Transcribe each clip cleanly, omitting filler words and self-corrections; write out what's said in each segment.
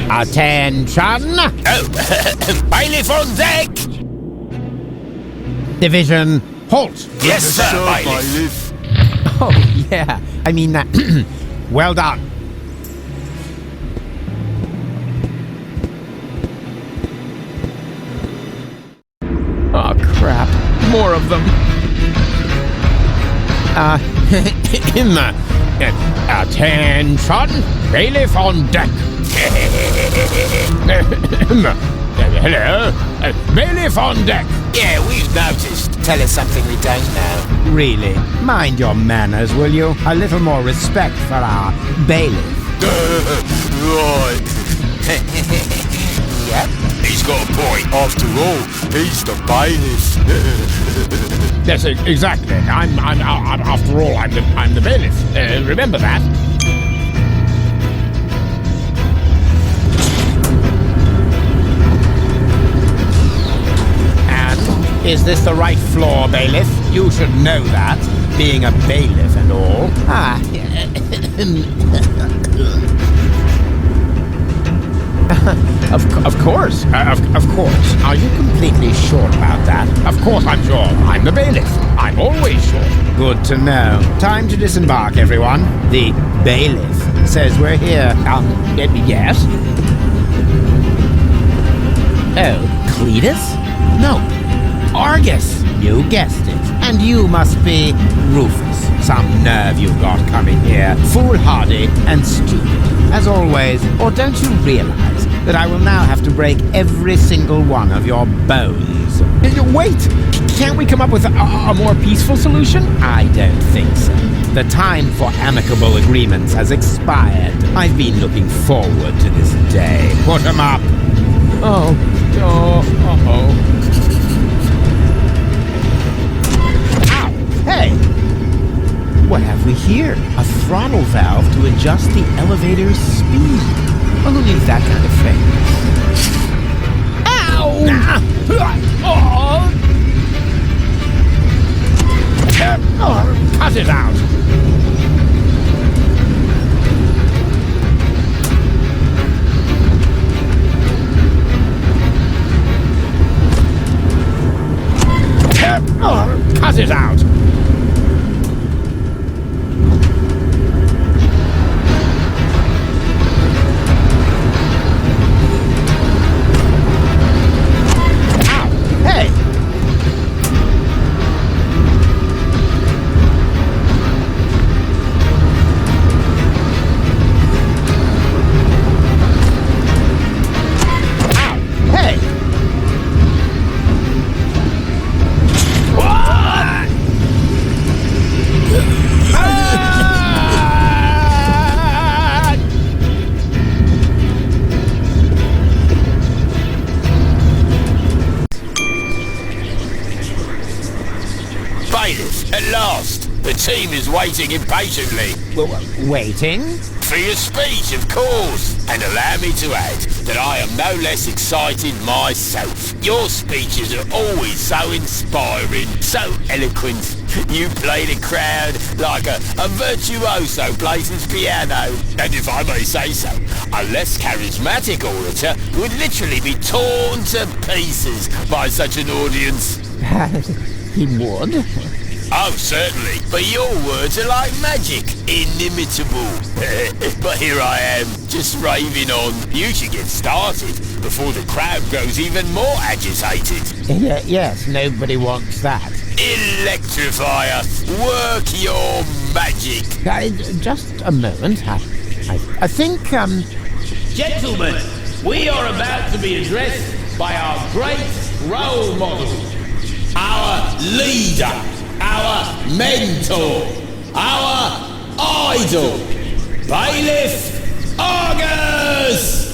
Attention! Oh, bailiff on deck! Division, halt! Yes, sir, bailiff. Oh, yeah. I mean that. Well done. Oh, crap. More of them. In the... Attention! Bailiff on deck! Hello? Bailiff on deck! Yeah, we've noticed. Tell us something we don't know. Really? Mind your manners, will you? A little more respect for our bailiff. Right. Yep. He's got a point. After all, he's the bailiff. Yes, exactly. After all, I'm the bailiff. Remember that. And is this the right floor, bailiff? You should know that, being a bailiff and all. Of course. Of course. Are you completely sure about that? Of course I'm sure. I'm the bailiff. I'm always sure. Good to know. Time to disembark, everyone. The bailiff says we're here. Yes? Oh, Cletus? No. Argus. You guessed it. And you must be Rufus. Some nerve you've got coming here. Foolhardy and stupid, as always. Or don't you realize that I will now have to break every single one of your bones? Wait! Can't we come up with a more peaceful solution? I don't think so. The time for amicable agreements has expired. I've been looking forward to this day. Put 'em up! Oh. Ow! Hey! What have we here? A throttle valve to adjust the elevator's speed. Well, who needs that kind of thing? Ow! Cut it out! Cut it out! At last, the team is waiting impatiently. Waiting? For your speech, of course. And allow me to add that I am no less excited myself. Your speeches are always so inspiring, so eloquent. You play the crowd like a virtuoso plays his piano. And if I may say so, a less charismatic orator would literally be torn to pieces by such an audience. He would? Oh, certainly. But your words are like magic. Inimitable. But here I am, just raving on. You should get started before the crowd grows even more agitated. Yes, nobody wants that. Electrifier, work your magic. Just a moment. I think, Gentlemen, we are about to be addressed by our great role model, our leader, our mentor, our idol, Bailiff Argus,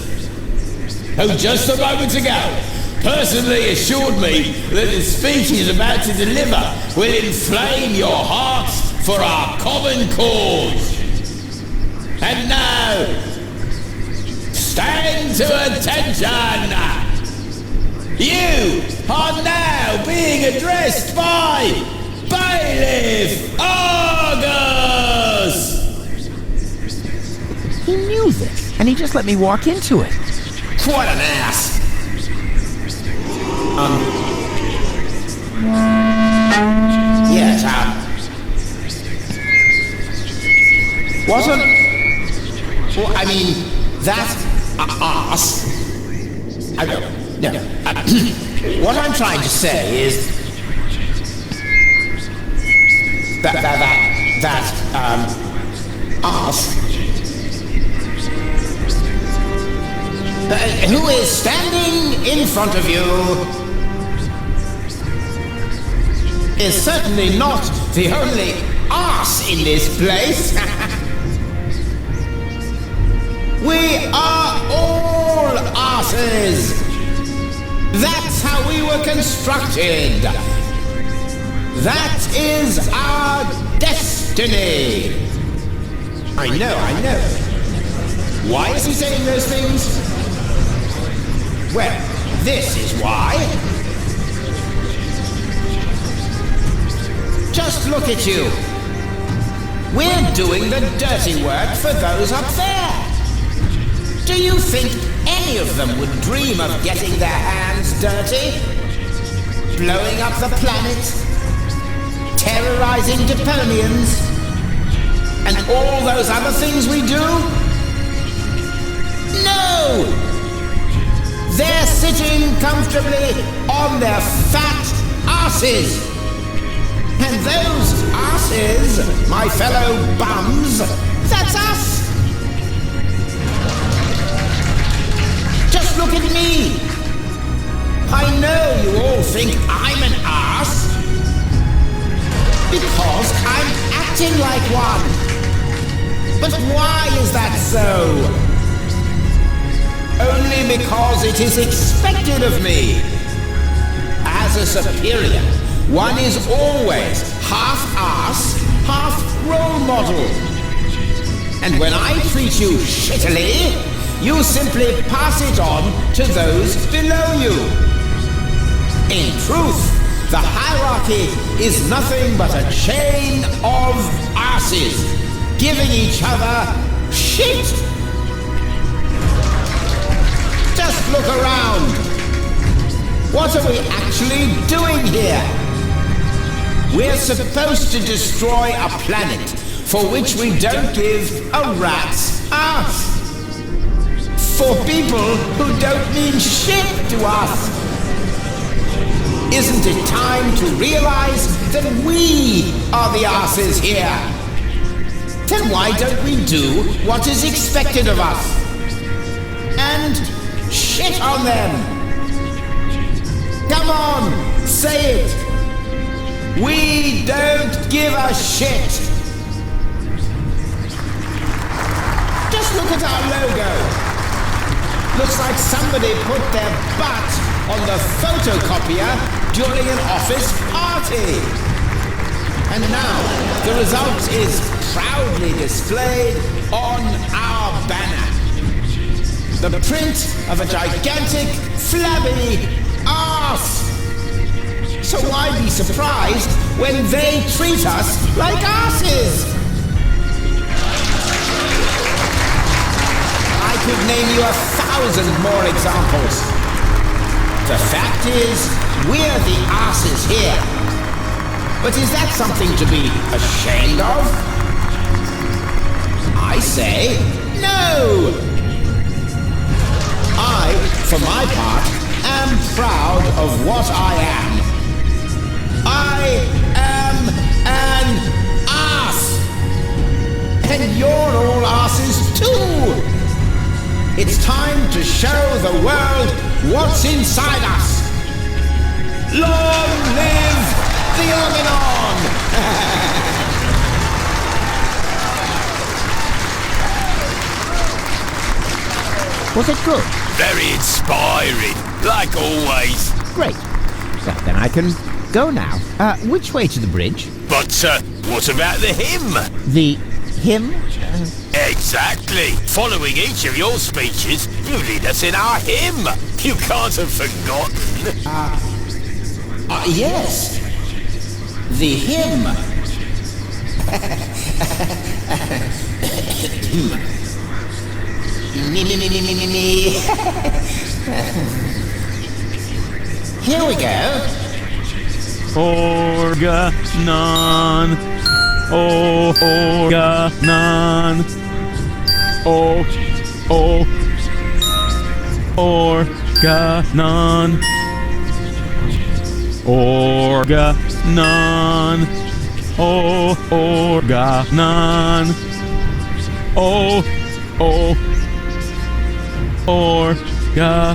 who just a moment ago personally assured me that the speech he's about to deliver will inflame your hearts for our common cause. And now, stand to attention! You are now being addressed by Bailiff Argus! he knew this, and he just let me walk into it. Quite an ass. Yes, what an... Well, I mean, that ass... I don't... No. What I'm trying to say is... That ass... who is standing in front of you is certainly not the only arse in this place. We are all arses. That's how we were constructed. That is our destiny. I know. Why is he saying those things? Well, this is why. Just look at you. We're doing the dirty work for those up there. Do you think any of them would dream of getting their hands dirty? Blowing up the planet? Terrorizing Deponians? And all those other things we do? No! They're sitting comfortably on their fat asses. And those asses, my fellow bums, that's us. Just look at me. I know you all think I'm an ass because I'm acting like one. But why is that so? Only because it is expected of me. As a superior, one is always half ass, half role model. And when I treat you shittily, you simply pass it on to those below you. In truth, the hierarchy is nothing but a chain of asses giving each other shit. Just look around. What are we actually doing here? We're supposed to destroy a planet for which we don't give a rat's ass. For people who don't mean shit to us. Isn't it time to realize that we are the asses here? Then why don't we do what is expected of us? And shit on them! Come on, say it! We don't give a shit! Just look at our logo. Looks like somebody put their butt on the photocopier during an office party. And now the result is proudly displayed on our banner. The print of a gigantic, flabby arse. So why be surprised when they treat us like arses? I could name you 1,000 more examples. The fact is, we're the arses here. But is that something to be ashamed of? I say, no! I, for my part, am proud of what I am. I am an ass! And you're all asses too! It's time to show the world what's inside us. Long live the Organon! Was it good? Very inspiring, like always. Great. Well, then I can go now. Which way to the bridge? But, what about the hymn? The hymn? Exactly. Following each of your speeches, you lead us in our hymn. You can't have forgotten. Yes. The hymn. Me. Here we go. Organon. Organon. Organon. Organon. Organon. Organon. Organon.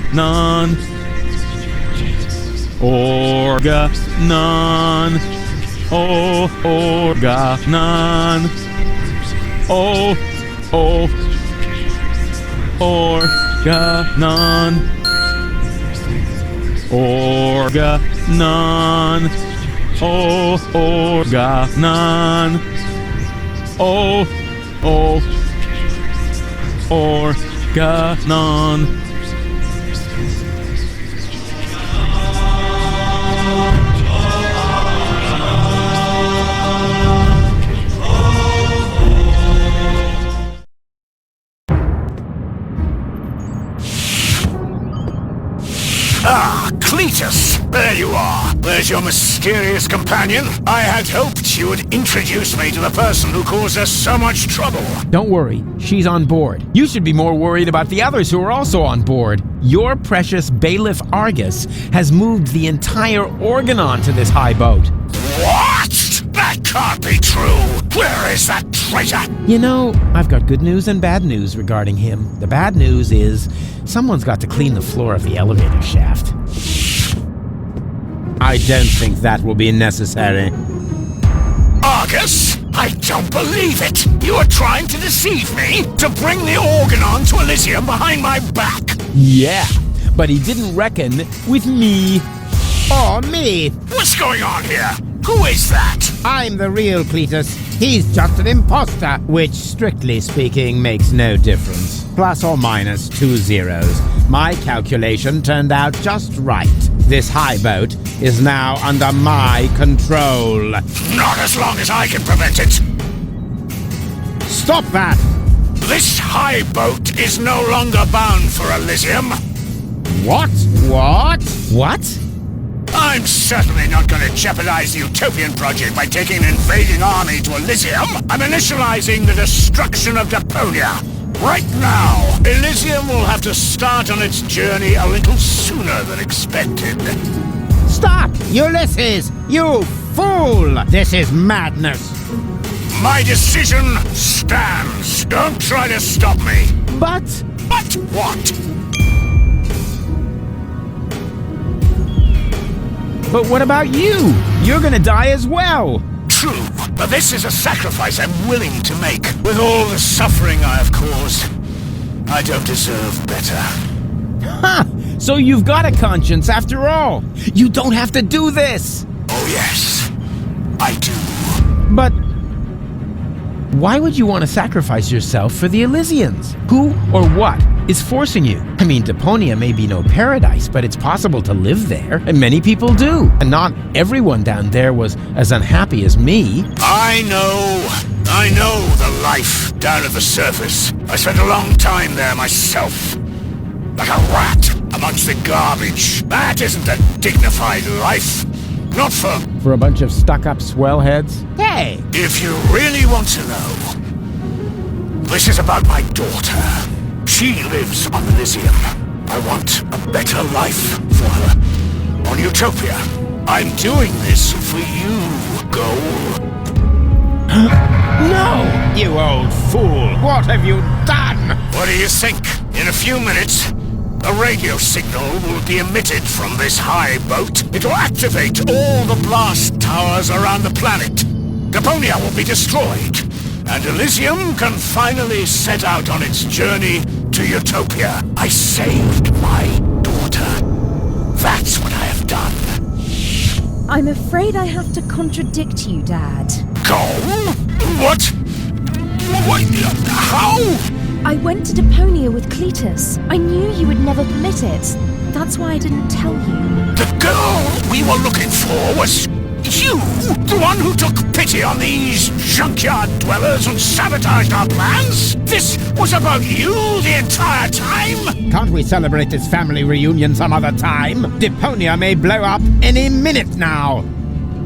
Organon. Organon. Organon. Organon. Organon. Ah, Cletus! There you are. There's your mysterious companion. I had hoped you would introduce me to the person who caused us so much trouble. Don't worry, she's on board. You should be more worried about the others who are also on board. Your precious bailiff Argus has moved the entire Organon to this high boat. What? That can't be true. Where is that traitor? You know, I've got good news and bad news regarding him. The bad news is someone's got to clean the floor of the elevator shaft. I don't think that will be necessary. Argus? I don't believe it. You are trying to deceive me to bring the Organon to Elysium behind my back. Yeah, but he didn't reckon with me. Or me. What's going on here? Who is that? I'm the real Cletus. He's just an imposter, which, strictly speaking, makes no difference. Plus or minus 2 zeros. My calculation turned out just right. This high boat is now under my control. Not as long as I can prevent it. Stop that! This high boat is no longer bound for Elysium. What? What? I'm certainly not going to jeopardize the Utopian project by taking an invading army to Elysium. I'm initializing the destruction of Deponia. Right now, Elysium will have to start on its journey a little sooner than expected. Stop! Ulysses! You fool! This is madness! My decision stands. Don't try to stop me. But What? But what about you? You're gonna die as well! True, but this is a sacrifice I'm willing to make. With all the suffering I have caused, I don't deserve better. Ha! So you've got a conscience after all! You don't have to do this! Oh yes, I do. But why would you want to sacrifice yourself for the Elysians? Who or what is forcing you? I mean, Deponia may be no paradise, but it's possible to live there, and many people do. And not everyone down there was as unhappy as me. I know the life down at the surface. I spent a long time there myself. Like a rat amongst the garbage. That isn't a dignified life. Not for a bunch of stuck-up swellheads? Hey! If you really want to know, this is about my daughter. She lives on Elysium. I want a better life for her. On Utopia. I'm doing this for you, Goal. No! You old fool! What have you done? What do you think? In a few minutes, a radio signal will be emitted from this high boat. It will activate all the blast towers around the planet. Deponia will be destroyed, and Elysium can finally set out on its journey to Utopia. I saved my daughter. That's what I have done. I'm afraid I have to contradict you, Dad. Go? What? How? I went to Deponia with Cletus. I knew you would never permit it. That's why I didn't tell you. The girl we were looking for was You, the one who took pity on these junkyard dwellers and sabotaged our plans? This was about you the entire time? Can't we celebrate this family reunion some other time? Deponia may blow up any minute now.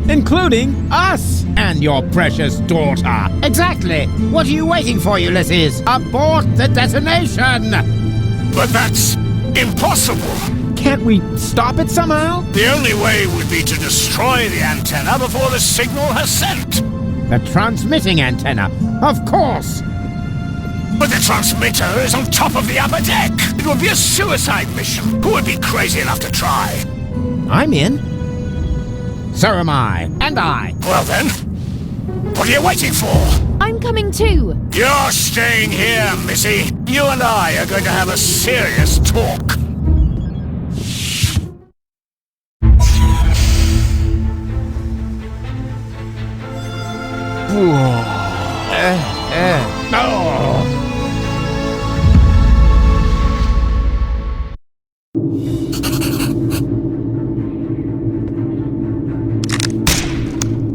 Including us and your precious daughter. Exactly. What are you waiting for, Ulysses? Abort the detonation! But that's impossible. Can't we stop it somehow? The only way would be to destroy the antenna before the signal has sent. The transmitting antenna, of course. But the transmitter is on top of the upper deck. It would be a suicide mission. Who would be crazy enough to try? I'm in. So am I. And I. Well then, what are you waiting for? I'm coming too. You're staying here, Missy. You and I are going to have a serious talk.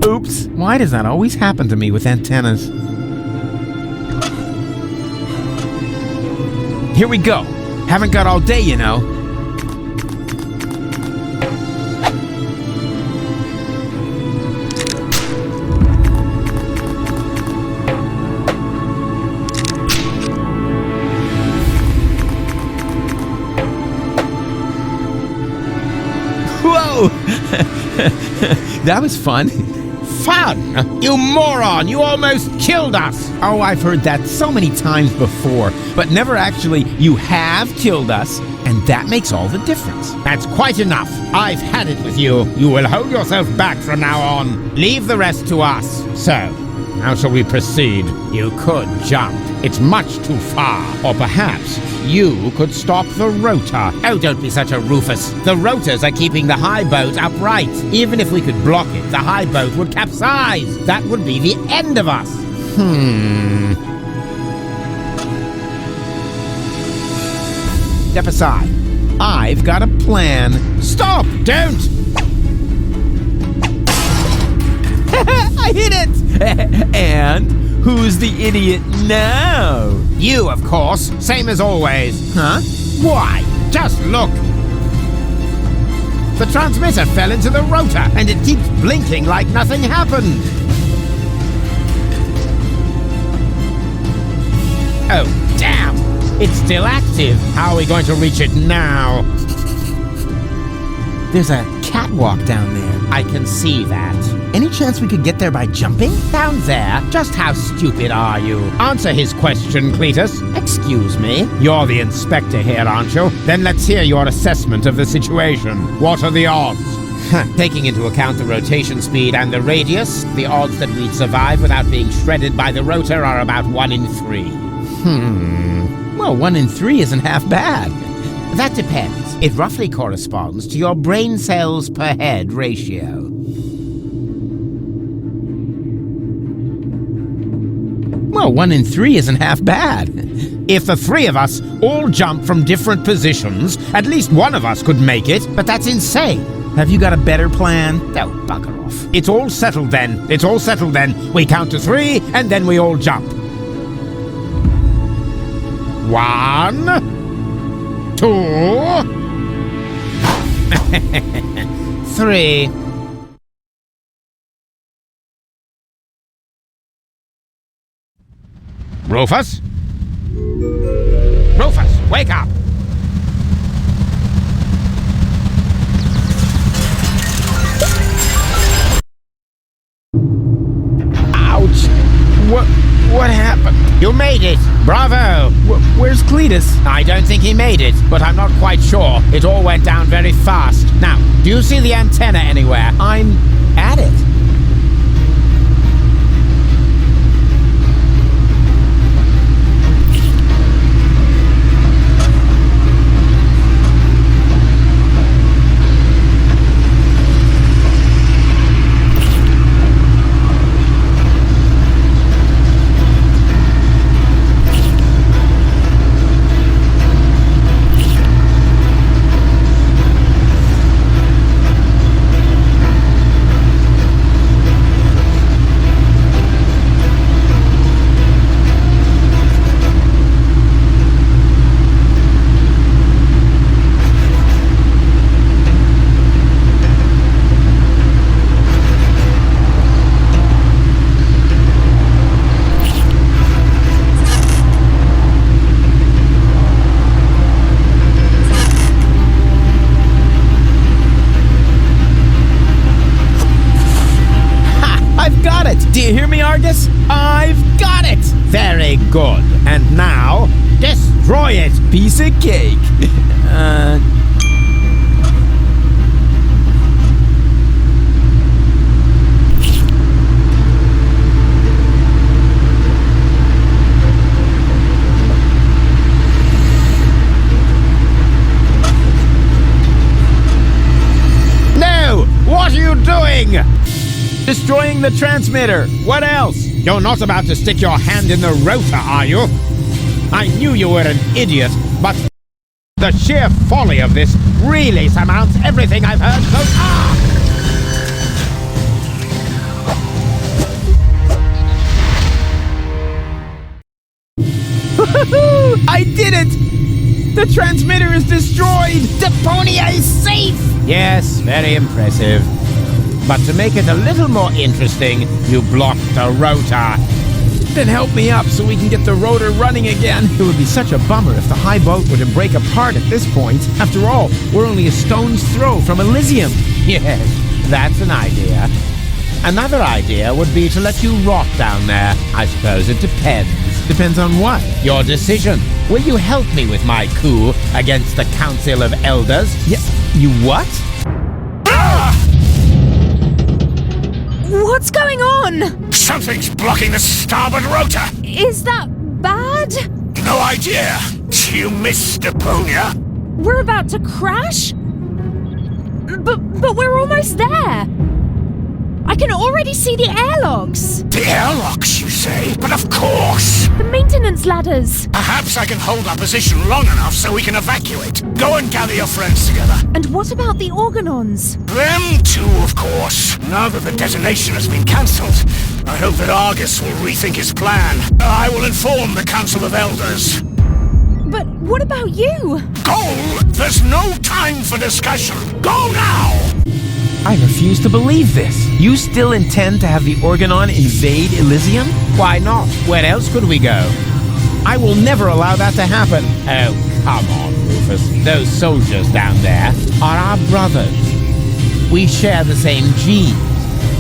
Oops. Why does that always happen to me with antennas? Here we go. Haven't got all day, you know. Whoa! That was fun. Fun? You moron! You almost killed us! Oh, I've heard that so many times before, but never actually, you have killed us, and that makes all the difference. That's quite enough. I've had it with you. You will hold yourself back from now on. Leave the rest to us. So, how shall we proceed? You could jump. It's much too far. Or perhaps you could stop the rotor. Oh, don't be such a Rufus. The rotors are keeping the high boat upright. Even if we could block it, the high boat would capsize. That would be the end of us. Step aside. I've got a plan. Stop! Don't! I hit it! And who's the idiot now? You, of course. Same as always. Huh? Why? Just look. The transmitter fell into the rotor, and it keeps blinking like nothing happened. Oh, damn! It's still active. How are we going to reach it now? There's a catwalk down there. I can see that. Any chance we could get there by jumping? Down there? Just how stupid are you? Answer his question, Cletus. Excuse me? You're the inspector here, aren't you? Then let's hear your assessment of the situation. What are the odds? Taking into account the rotation speed and the radius, the odds that we'd survive without being shredded by the rotor are about 1 in 3. Well, 1 in 3 isn't half bad. That depends. It roughly corresponds to your brain cells per head ratio. Well, 1 in 3 isn't half bad. If the 3 of us all jump from different positions, at least one of us could make it, but that's insane. Have you got a better plan? Oh, bugger off. It's all settled then. It's all settled then. We count to 3, and then we all jump. 1, 2, 3. Rufus? Rufus, wake up! Ouch! What happened? You made it! Bravo! Where's Cletus? I don't think he made it, but I'm not quite sure. It all went down very fast. Now, do you see the antenna anywhere? I'm at it. Very good. And now, destroy it. Piece of cake. No! What are you doing? Destroying the transmitter. What else? You're not about to stick your hand in the rotor, are you? I knew you were an idiot, but the sheer folly of this really surmounts everything I've heard so far. I did it! The transmitter is destroyed! Deponia is safe! Yes, very impressive. But to make it a little more interesting, you blocked the rotor. Then help me up so we can get the rotor running again. It would be such a bummer if the high boat were to break apart at this point. After all, we're only a stone's throw from Elysium. Yes, that's an idea. Another idea would be to let you rot down there. I suppose it depends. Depends on what? Your decision. Will you help me with my coup against the Council of Elders? Yeah, you what? What's going on? Something's blocking the starboard rotor. Is that bad? No idea. You missed Deponia. We're about to crash? But we're almost there. I can already see the airlocks. The airlocks, you say? But of course. The maintenance ladders. Perhaps I can hold our position long enough so we can evacuate. Go and gather your friends together. And what about the organons? Them too, of course. Now that the detonation has been cancelled, I hope that Argus will rethink his plan. I will inform the Council of Elders. But what about you? Go! There's no time for discussion. Go now! I refuse to believe this. You still intend to have the Organon invade Elysium? Why not? Where else could we go? I will never allow that to happen. Oh, come on, Rufus. Those soldiers down there are our brothers. We share the same genes.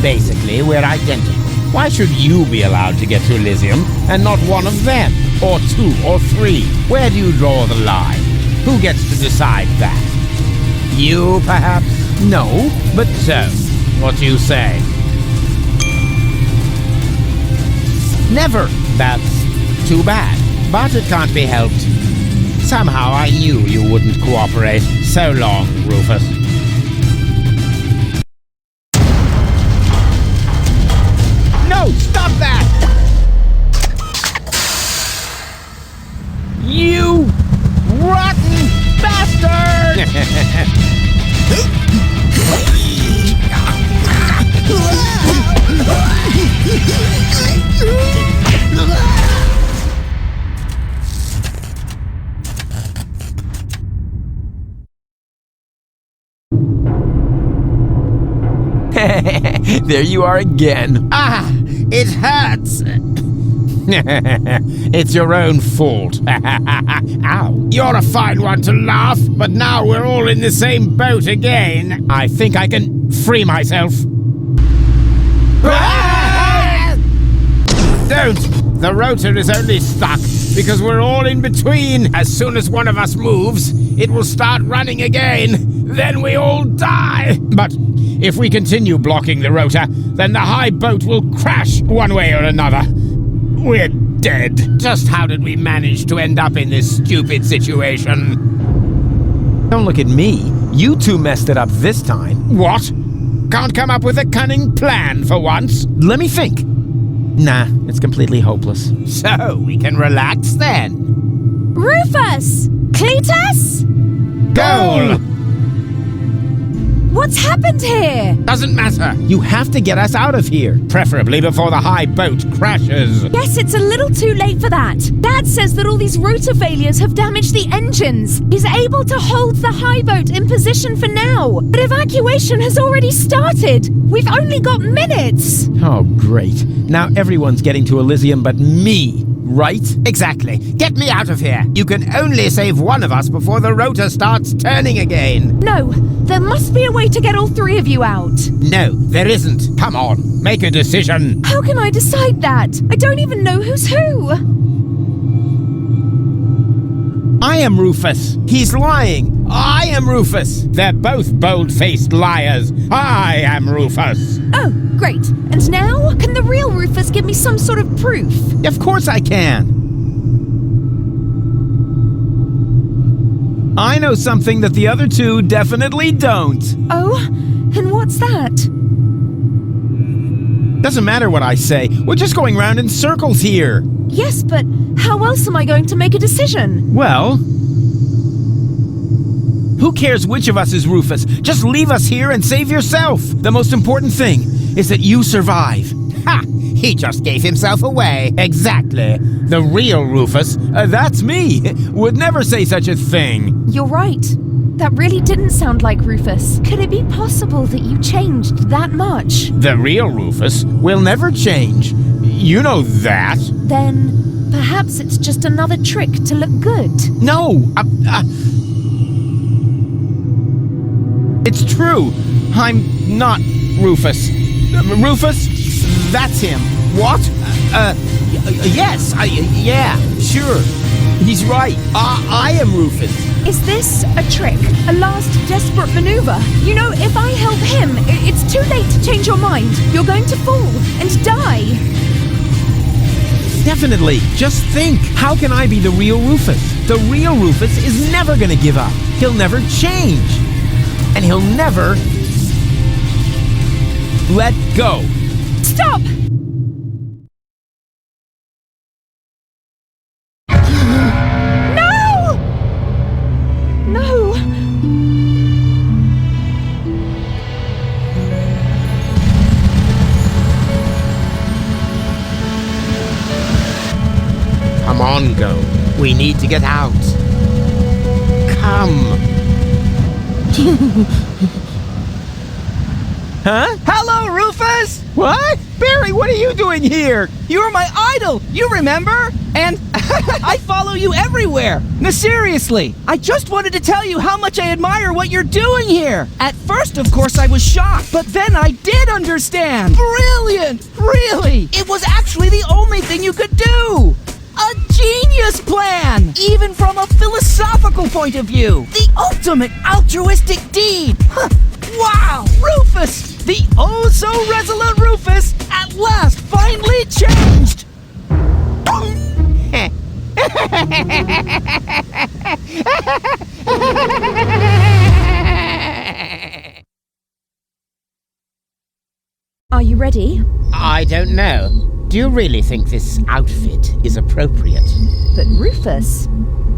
Basically, we're identical. Why should you be allowed to get to Elysium and not one of them? Or two or three? Where do you draw the line? Who gets to decide that? You, perhaps? No, but So, what do you say? Never. That's too bad. But it can't be helped. Somehow I knew you wouldn't cooperate. So long, Rufus. No! Stop that! You rotten bastard! there you are again. Ah! It hurts! It's your own fault. Ow. You're a fine one to laugh, but now we're all in the same boat again. I think I can free myself. Don't! The rotor is only stuck because we're all in between. As soon as one of us moves, it will start running again. Then we all die. But if we continue blocking the rotor, then the high boat will crash one way or another. We're dead. Just how did we manage to end up in this stupid situation? Don't look at me. You two messed it up this time. What? Can't come up with a cunning plan for once? Let me think. Nah, it's completely hopeless. So, we can relax then. Rufus! Cletus? Goal! What's happened here? Doesn't matter. You have to get us out of here. Preferably before the high boat crashes. Yes, it's a little too late for that. Dad says that all these rotor failures have damaged the engines. He's able to hold the high boat in position for now. But evacuation has already started. We've only got minutes. Oh, great. Now everyone's getting to Elysium but me, right? Exactly. Get me out of here. You can only save one of us before the rotor starts turning again. No, there must be a way to get all three of you out. No, there isn't. Come on, make a decision. How can I decide that? I don't even know who's who. I am Rufus. He's lying. I am Rufus. They're both bold-faced liars. I am Rufus. Oh, great. And now, can the real Rufus give me some sort of proof? Of course I can. I know something that the other two definitely don't. Oh, and what's that? Doesn't matter what I say. We're just going round in circles here. Yes, but how else am I going to make a decision? Well, who cares which of us is Rufus? Just leave us here and save yourself. The most important thing is that you survive. Ha! He just gave himself away. Exactly. The real Rufus. That's me. Would never say such a thing. You're right. That really didn't sound like Rufus. Could it be possible that you changed that much? The real Rufus will never change. You know that. Then perhaps it's just another trick to look good. No. It's true. I'm not Rufus. Rufus? That's him. What? Yes. Yeah, sure. He's right. I am Rufus. Is this a trick? A last desperate maneuver? You know, if I help him, it's too late to change your mind. You're going to fall and die. Definitely. Just think. How can I be the real Rufus? The real Rufus is never going to give up. He'll never change. And he'll never let go. Stop! Come on, Go. We need to get out. Come. Huh? Hello, Rufus! What? Barry, what are you doing here? You were my idol, you remember? And I follow you everywhere. No, seriously, I just wanted to tell you how much I admire what you're doing here. At first, of course, I was shocked, but then I did understand. Brilliant! Really! It was actually the only thing you could do. A genius plan! Even from a philosophical point of view. The ultimate altruistic deed. Huh. Wow! Rufus! The oh-so-resolute Rufus at last finally changed! Are you ready? I don't know. Do you really think this outfit is appropriate? But Rufus,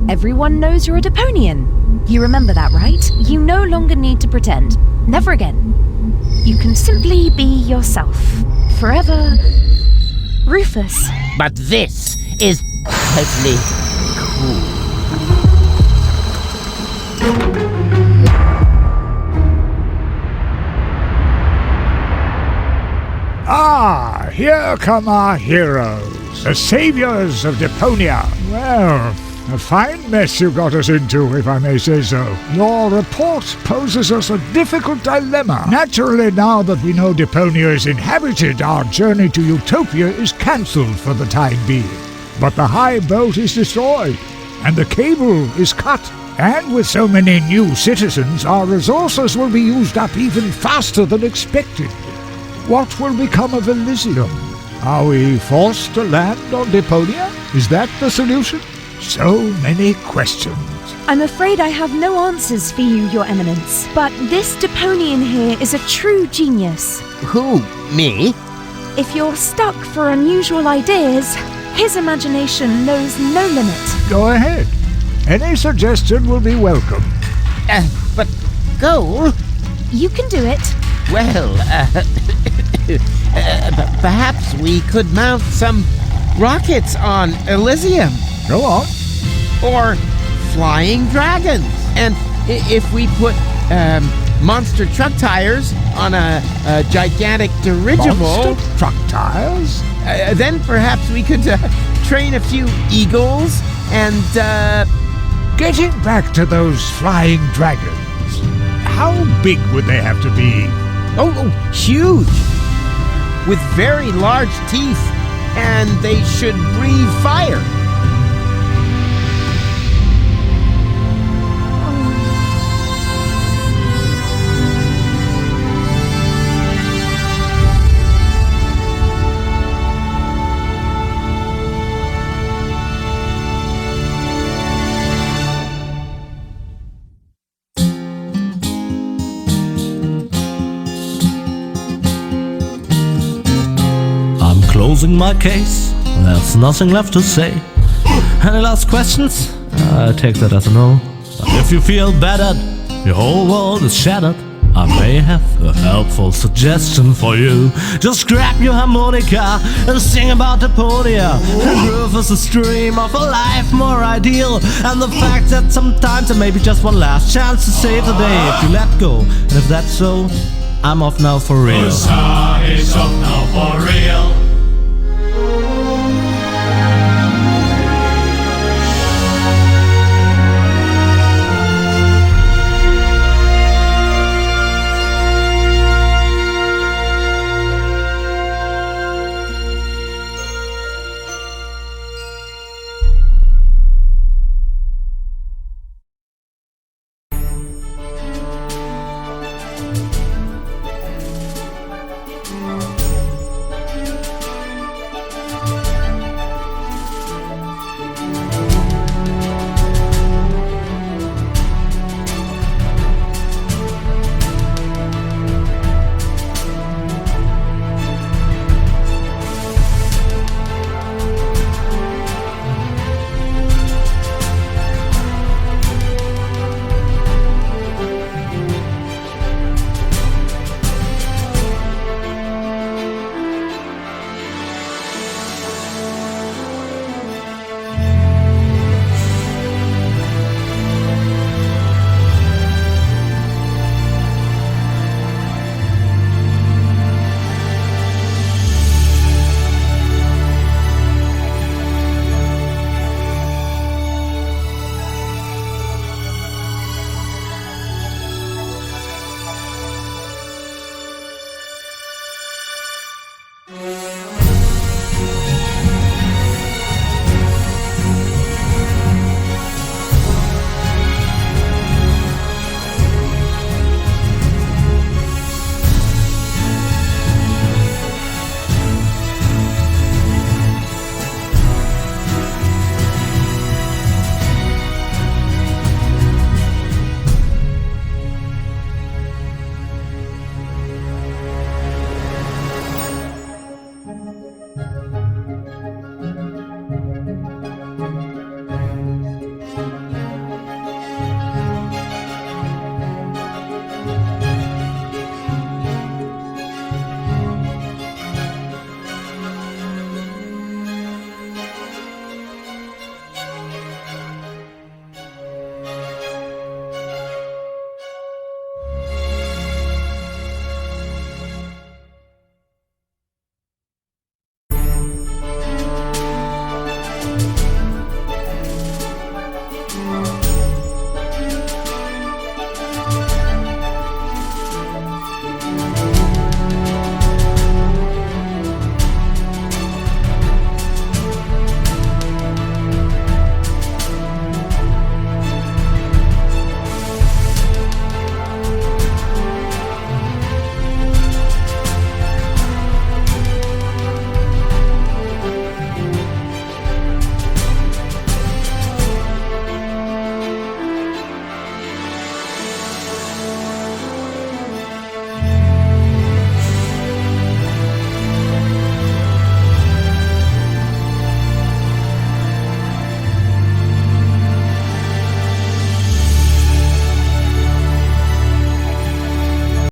everyone knows you're a Deponian. You remember that, right? You no longer need to pretend. Never again. You can simply be yourself. Forever, Rufus. But this is totally cool. Ah, here come our heroes, the saviors of Deponia. Well, a fine mess you got us into, if I may say so. Your report poses us a difficult dilemma. Naturally, now that we know Deponia is inhabited, our journey to Utopia is cancelled for the time being. But the high boat is destroyed, and the cable is cut. And with so many new citizens, our resources will be used up even faster than expected. What will become of Elysium? Are we forced to land on Deponia? Is that the solution? So many questions. I'm afraid I have no answers for you, Your Eminence. But this Deponian here is a true genius. Who? Me? If you're stuck for unusual ideas, his imagination knows no limit. Go ahead. Any suggestion will be welcome. But Go? You can do it. Well, perhaps we could mount some rockets on Elysium. Go on. Or flying dragons. And if we put monster truck tires on a gigantic dirigible... Monster truck tires? Then perhaps we could train a few eagles and... Getting back to those flying dragons, how big would they have to be? Oh, huge! With very large teeth, and they should breathe fire. losing my case. There's nothing left to say. Any last questions? I take that as a no. But if you feel battered, your whole world is shattered, I may have a helpful suggestion for you. Just grab your harmonica and sing about Deponia. Groove is a stream of a life more ideal, and the fact that sometimes there may be just one last chance to save the day if you let go. And if that's so, I'm off now for real. Is off now for real.